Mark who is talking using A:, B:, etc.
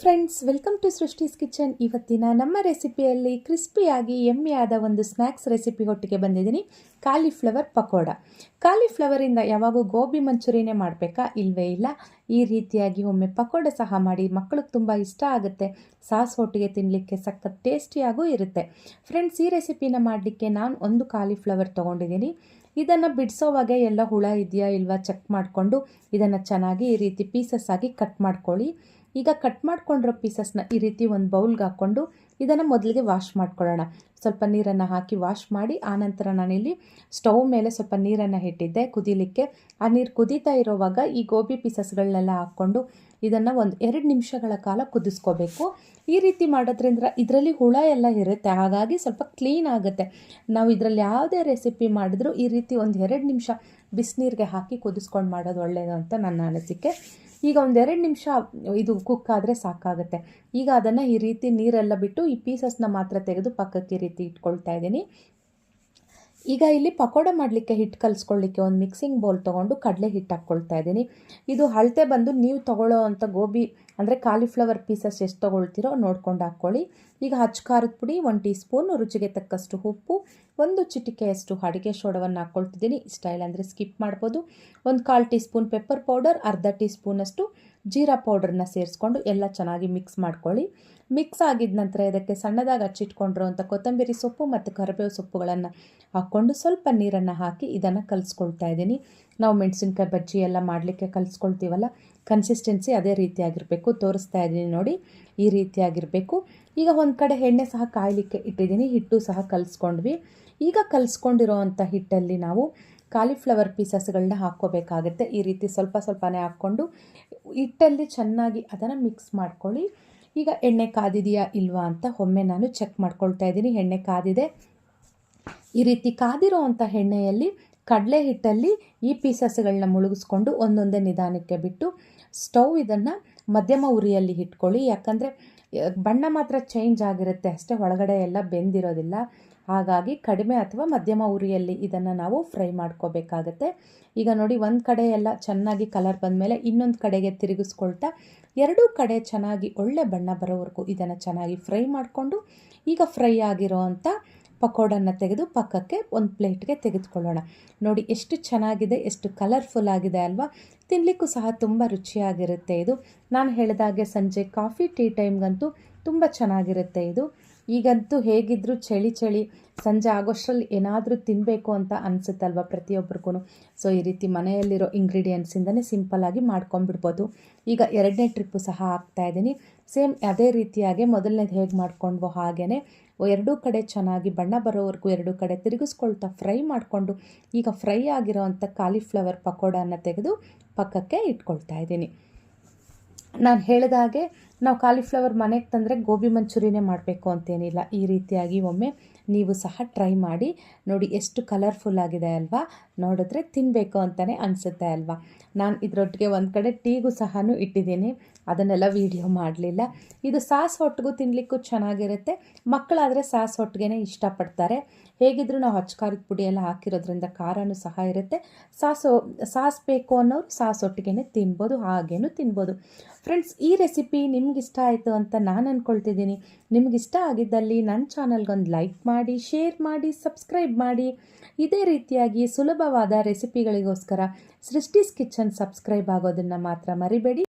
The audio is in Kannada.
A: Friends, welcome to Srishti's kitchen. ಇವತ್ತಿನ ನಮ್ಮ ರೆಸಿಪಿಯಲ್ಲಿ ಕ್ರಿಸ್ಪಿಯಾಗಿ ಯಮ್ಮಿಯಾದ ಒಂದು ಸ್ನ್ಯಾಕ್ಸ್ ರೆಸಿಪಿ ಒಟ್ಟಿಗೆ ಬಂದಿದ್ದೀನಿ. ಕಾಲಿಫ್ಲವರ್ ಪಕೋಡ. ಕಾಲಿಫ್ಲವರಿಂದ ಯಾವಾಗೂ ಗೋಬಿ ಮಂಚೂರಿಯನ್ನೇ ಮಾಡಬೇಕಾ? ಇಲ್ಲವೇ ಇಲ್ಲ. ಈ ರೀತಿಯಾಗಿ ಒಮ್ಮೆ ಪಕೋಡ ಸಹ ಮಾಡಿ, ಮಕ್ಕಳಿಗೆ ತುಂಬ ಇಷ್ಟ ಆಗುತ್ತೆ. ಸಾಸ್ ಒಟ್ಟಿಗೆ ತಿನ್ನಲಿಕ್ಕೆ ಸಖತ್ ಟೇಸ್ಟಿಯಾಗೂ ಇರುತ್ತೆ. ಫ್ರೆಂಡ್ಸ್, ಈ ರೆಸಿಪಿನ ಮಾಡಲಿಕ್ಕೆ ನಾನು ಒಂದು ಕಾಲಿಫ್ಲವರ್ ತೊಗೊಂಡಿದ್ದೀನಿ. ಇದನ್ನು ಬಿಡಿಸೋವಾಗ ಎಲ್ಲ ಹುಳ ಇದೆಯಾ ಇಲ್ವಾ ಚೆಕ್ ಮಾಡಿಕೊಂಡು ಇದನ್ನು ಚೆನ್ನಾಗಿ ಈ ರೀತಿ ಪೀಸಸ್ ಆಗಿ ಕಟ್ ಮಾಡ್ಕೊಳ್ಳಿ. ಈಗ ಕಟ್ ಮಾಡ್ಕೊಂಡಿರೋ ಪೀಸಸ್ನ ಈ ರೀತಿ ಒಂದು ಬೌಲ್ಗೆ ಹಾಕ್ಕೊಂಡು ಇದನ್ನು ಮೊದಲಿಗೆ ವಾಶ್ ಮಾಡ್ಕೊಳ್ಳೋಣ. ಸ್ವಲ್ಪ ನೀರನ್ನು ಹಾಕಿ ವಾಶ್ ಮಾಡಿ, ಆನಂತರ ನಾನಿಲ್ಲಿ ಸ್ಟವ್ ಮೇಲೆ ಸ್ವಲ್ಪ ನೀರನ್ನು ಇಟ್ಟಿದ್ದೆ ಕುದೀಲಿಕ್ಕೆ. ಆ ನೀರು ಕುದೀತಾ ಇರೋವಾಗ ಈ ಗೋಬಿ ಪೀಸಸ್ಗಳನ್ನೆಲ್ಲ ಹಾಕ್ಕೊಂಡು ಇದನ್ನು ಒಂದು 2 ನಿಮಿಷಗಳ ಕಾಲ ಕುದಿಸ್ಕೋಬೇಕು. ಈ ರೀತಿ ಮಾಡೋದ್ರಿಂದ ಇದರಲ್ಲಿ ಹುಳ ಎಲ್ಲ ಇರುತ್ತೆ, ಹಾಗಾಗಿ ಸ್ವಲ್ಪ ಕ್ಲೀನ್ ಆಗುತ್ತೆ. ನಾವು ಇದರಲ್ಲಿ ಯಾವುದೇ ರೆಸಿಪಿ ಮಾಡಿದ್ರೂ ಈ ರೀತಿ ಒಂದು 2 ನಿಮಿಷ ಬಿಸಿನೀರಿಗೆ ಹಾಕಿ ಕುದಿಸ್ಕೊಂಡು ಮಾಡೋದು ಒಳ್ಳೆಯದು ಅಂತ ನನ್ನ ಅನಿಸಿಕೆ. ಈಗ ಒಂದು 2 ನಿಮಿಷ ಇದು ಕುಕ್ ಆದರೆ ಸಾಕಾಗುತ್ತೆ. ಈಗ ಅದನ್ನು ಈ ರೀತಿ ನೀರೆಲ್ಲ ಬಿಟ್ಟು ಈ ಪೀಸಸ್ನ ಮಾತ್ರ ತೆಗೆದು ಪಕ್ಕಕ್ಕೆ ಈ ರೀತಿ ಇಟ್ಕೊಳ್ತಾ ಇದ್ದೀನಿ. ಈಗ ಇಲ್ಲಿ ಪಕೋಡ ಮಾಡಲಿಕ್ಕೆ ಹಿಟ್ಟು ಕಲಿಸ್ಕೊಳ್ಳಿಕ್ಕೆ ಒಂದು ಮಿಕ್ಸಿಂಗ್ ಬೌಲ್ ತೊಗೊಂಡು ಕಡಲೆ ಹಿಟ್ಟು ಹಾಕ್ಕೊಳ್ತಾ ಇದ್ದೀನಿ. ಇದು ಅಳತೆ ಬಂದು ನೀವು ತೊಗೊಳ್ಳೋ ಅಂಥ ಗೋಬಿ ಅಂದರೆ ಕಾಲಿಫ್ಲವರ್ ಪೀಸಸ್ ಎಷ್ಟು ತೊಗೊಳ್ತೀರೋ ನೋಡ್ಕೊಂಡು ಹಾಕ್ಕೊಳ್ಳಿ. ಈಗ ಹಚ್ಚ ಖಾರದ ಪುಡಿ 1 ಟೀ ಸ್ಪೂನ್, ರುಚಿಗೆ ತಕ್ಕಷ್ಟು ಉಪ್ಪು, 1 ಚಿಟಿಕೆಯಷ್ಟು ಅಡುಗೆ ಸೋಡವನ್ನು ಹಾಕ್ಕೊಳ್ತಿದ್ದೀನಿ. ಇಷ್ಟ ಇಲ್ಲ ಅಂದರೆ ಸ್ಕಿಪ್ ಮಾಡ್ಬೋದು. 1/4 ಟೀ ಸ್ಪೂನ್ ಪೆಪ್ಪರ್ ಪೌಡರ್, ಅರ್ಧ ಟೀ ಸ್ಪೂನಷ್ಟು ಜೀರಾ ಪೌಡರ್ನ ಸೇರಿಸ್ಕೊಂಡು ಎಲ್ಲ ಚೆನ್ನಾಗಿ ಮಿಕ್ಸ್ ಮಾಡ್ಕೊಳ್ಳಿ. ಮಿಕ್ಸ್ ಆಗಿದ ನಂತರ ಇದಕ್ಕೆ ಸಣ್ಣದಾಗಿ ಹಚ್ಚಿಟ್ಕೊಂಡಿರೋಂಥ ಕೊತ್ತಂಬರಿ ಸೊಪ್ಪು ಮತ್ತು ಕರಿಬೇವು ಸೊಪ್ಪುಗಳನ್ನು ಹಾಕ್ಕೊಂಡು ಸ್ವಲ್ಪ ನೀರನ್ನು ಹಾಕಿ ಇದನ್ನು ಕಲಿಸ್ಕೊಳ್ತಾ ಇದ್ದೀನಿ. ನಾವು ಮೆಣಸಿನ್ಕಾಯಿ ಬಜ್ಜಿ ಎಲ್ಲ ಮಾಡಲಿಕ್ಕೆ ಕಲಿಸ್ಕೊಳ್ತೀವಲ್ಲ, ಕನ್ಸಿಸ್ಟೆನ್ಸಿ ಅದೇ ರೀತಿಯಾಗಿರಬೇಕು. ತೋರಿಸ್ತಾ ಇದ್ದೀನಿ ನೋಡಿ, ಈ ರೀತಿಯಾಗಿರಬೇಕು. ಈಗ ಒಂದು ಕಡೆ ಎಣ್ಣೆ ಸಹ ಕಾಯಲಿಕ್ಕೆ ಇಟ್ಟಿದ್ದೀನಿ, ಹಿಟ್ಟು ಸಹ ಕಲಿಸ್ಕೊಂಡ್ವಿ. ಈಗ ಕಲಿಸ್ಕೊಂಡಿರೋ ಅಂಥ ಹಿಟ್ಟಲ್ಲಿ ನಾವು ಕಾಲಿಫ್ಲವರ್ ಪೀಸಸ್ಗಳನ್ನ ಹಾಕ್ಕೋಬೇಕಾಗುತ್ತೆ. ಈ ರೀತಿ ಸ್ವಲ್ಪ ಸ್ವಲ್ಪನೇ ಹಾಕ್ಕೊಂಡು ಹಿಟ್ಟಲ್ಲಿ ಚೆನ್ನಾಗಿ ಅದನ್ನು ಮಿಕ್ಸ್ ಮಾಡ್ಕೊಳ್ಳಿ. ಈಗ ಎಣ್ಣೆ ಕಾದಿದೆಯಾ ಇಲ್ವಾ ಅಂತ ಒಮ್ಮೆ ನಾನು ಚೆಕ್ ಮಾಡ್ಕೊಳ್ತಾ ಇದ್ದೀನಿ. ಎಣ್ಣೆ ಕಾದಿದೆ. ಈ ರೀತಿ ಕಾದಿರೋ ಅಂಥ ಎಣ್ಣೆಯಲ್ಲಿ ಕಡಲೆ ಹಿಟ್ಟಲ್ಲಿ ಈ ಪೀಸಸ್ಗಳನ್ನ ಮುಳುಗಿಸ್ಕೊಂಡು ಒಂದೊಂದೇ ನಿಧಾನಕ್ಕೆ ಬಿಟ್ಟು ಸ್ಟವ್ ಇದನ್ನು ಮಧ್ಯಮ ಉರಿಯಲ್ಲಿ ಇಟ್ಕೊಳ್ಳಿ. ಯಾಕಂದರೆ ಬಣ್ಣ ಮಾತ್ರ ಚೇಂಜ್ ಆಗಿರುತ್ತೆ ಅಷ್ಟೇ, ಒಳಗಡೆ ಎಲ್ಲ ಬೆಂದಿರೋದಿಲ್ಲ. ಹಾಗಾಗಿ ಕಡಿಮೆ ಅಥವಾ ಮಧ್ಯಮ ಉರಿಯಲ್ಲಿ ಇದನ್ನು ನಾವು ಫ್ರೈ ಮಾಡ್ಕೋಬೇಕಾಗತ್ತೆ. ಈಗ ನೋಡಿ, ಒಂದು ಕಡೆ ಎಲ್ಲ ಚೆನ್ನಾಗಿ ಕಲರ್ ಬಂದಮೇಲೆ ಇನ್ನೊಂದು ಕಡೆಗೆ ತಿರುಗಿಸ್ಕೊಳ್ತಾ 2 ಕಡೆ ಚೆನ್ನಾಗಿ ಒಳ್ಳೆ ಬಣ್ಣ ಬರೋವರೆಗೂ ಇದನ್ನು ಚೆನ್ನಾಗಿ ಫ್ರೈ ಮಾಡಿಕೊಂಡು ಈಗ ಫ್ರೈ ಆಗಿರೋ ಅಂಥ ಪಕೋಡನ್ನು ತೆಗೆದು ಪಕ್ಕಕ್ಕೆ ಒಂದು ಪ್ಲೇಟ್ಗೆ ತೆಗೆದುಕೊಳ್ಳೋಣ. ನೋಡಿ ಎಷ್ಟು ಚೆನ್ನಾಗಿದೆ, ಎಷ್ಟು ಕಲರ್ಫುಲ್ ಆಗಿದೆ ಅಲ್ವಾ? ತಿನ್ನಲಿಕ್ಕೂ ಸಹ ತುಂಬ ರುಚಿಯಾಗಿರುತ್ತೆ ಇದು. ನಾನು ಹೇಳಿದಾಗೆ ಸಂಜೆ ಕಾಫಿ ಟೀ ಟೈಮ್ಗಂತೂ ತುಂಬ ಚೆನ್ನಾಗಿರುತ್ತೆ ಇದು. ಈಗಂತೂ ಹೇಗಿದ್ದರೂ ಚಳಿ ಸಂಜೆ ಆಗೋಷ್ಟರಲ್ಲಿ ಏನಾದರೂ ತಿನ್ನಬೇಕು ಅಂತ ಅನಿಸುತ್ತಲ್ವ ಪ್ರತಿಯೊಬ್ಬರಿಗೂ. ಸೊ ಈ ರೀತಿ ಮನೆಯಲ್ಲಿರೋ ಇಂಗ್ರೀಡಿಯೆಂಟ್ಸಿಂದನೇ ಸಿಂಪಲ್ಲಾಗಿ ಮಾಡ್ಕೊಂಬಿಡ್ಬೋದು. ಈಗ 2ನೇ ಟ್ರಿಪ್ಪು ಸಹ ಹಾಕ್ತಾಯಿದ್ದೀನಿ. ಸೇಮ್ ಅದೇ ರೀತಿಯಾಗಿ ಮೊದಲನೇದು ಹೇಗೆ ಮಾಡ್ಕೊಂಡ್ವೋ ಹಾಗೆಯೇ 2 ಕಡೆ ಚೆನ್ನಾಗಿ ಬಣ್ಣ ಬರೋವರೆಗೂ 2 ಕಡೆ ತಿರುಗಿಸ್ಕೊಳ್ತಾ ಫ್ರೈ ಮಾಡಿಕೊಂಡು ಈಗ ಫ್ರೈ ಆಗಿರೋ ಅಂಥ ಕಾಲಿಫ್ಲವರ್ ಪಕೋಡನ್ನು ತೆಗೆದು ಪಕ್ಕಕ್ಕೆ ಇಟ್ಕೊಳ್ತಾ ಇದ್ದೀನಿ. ನಾನು ಹೇಳಿದಾಗೆ ನಾವು ಕಾಲಿಫ್ಲವರ್ ಮನೆಗೆ ತಂದರೆ ಗೋಬಿ ಮಂಚೂರಿಯನ್ನೇ ಮಾಡಬೇಕು ಅಂತೇನಿಲ್ಲ. ಈ ರೀತಿಯಾಗಿ ಒಮ್ಮೆ ನೀವು ಸಹ ಟ್ರೈ ಮಾಡಿ ನೋಡಿ. ಎಷ್ಟು ಕಲರ್ಫುಲ್ ಆಗಿದೆ ಅಲ್ವಾ? ನೋಡಿದ್ರೆ ತಿನ್ನಬೇಕು ಅಂತಲೇ ಅನಿಸುತ್ತೆ ಅಲ್ವಾ? ನಾನು ಇದರೊಟ್ಟಿಗೆ ಒಂದು ಕಡೆ ಟೀಗೂ ಸಹ ಇಟ್ಟಿದ್ದೀನಿ, ಅದನ್ನೆಲ್ಲ ವೀಡಿಯೋ ಮಾಡಲಿಲ್ಲ. ಇದು ಸಾಸ್ ಒಟ್ಟಿಗೂ ತಿನ್ನಲಿಕ್ಕೂ ಚೆನ್ನಾಗಿರುತ್ತೆ. ಮಕ್ಕಳಾದರೆ ಸಾಸ್ ಒಟ್ಟಿಗೆ ಇಷ್ಟಪಡ್ತಾರೆ. ಹೇಗಿದ್ದರೂ ನಾವು ಹಚ್ಚ ಖಾರದ ಪುಡಿ ಎಲ್ಲ ಹಾಕಿರೋದ್ರಿಂದ ಖಾರನೂ ಸಹ ಇರುತ್ತೆ. ಸಾಸ್ ಬೇಕು ಅನ್ನೋರು ಸಾಸ್ ಒಟ್ಟಿಗೆ ತಿನ್ಬೋದು, ಹಾಗೇನೂ ತಿನ್ಬೋದು. ಫ್ರೆಂಡ್ಸ್, ಈ ರೆಸಿಪಿ ನಿಮಗಿಷ್ಟ ಆಯಿತು ಅಂತ ನಾನು ಅಂದ್ಕೊಳ್ತಿದ್ದೀನಿ. ನಿಮಗಿಷ್ಟ ಆಗಿದ್ದಲ್ಲಿ ನನ್ನ ಚಾನಲ್ಗೊಂದು ಲೈಕ್ ಮಾಡಿ, ಶೇರ್ ಮಾಡಿ, ಸಬ್ಸ್ಕ್ರೈಬ್ ಮಾಡಿ. ಇದೇ ರೀತಿಯಾಗಿ ಸುಲಭವಾದ ರೆಸಿಪಿಗಳಿಗೋಸ್ಕರ ಸೃಷ್ಟಿಸ್ ಕಿಚನ್ ಸಬ್ಸ್ಕ್ರೈಬ್ ಆಗೋದನ್ನು ಮಾತ್ರ ಮರಿಬೇಡಿ.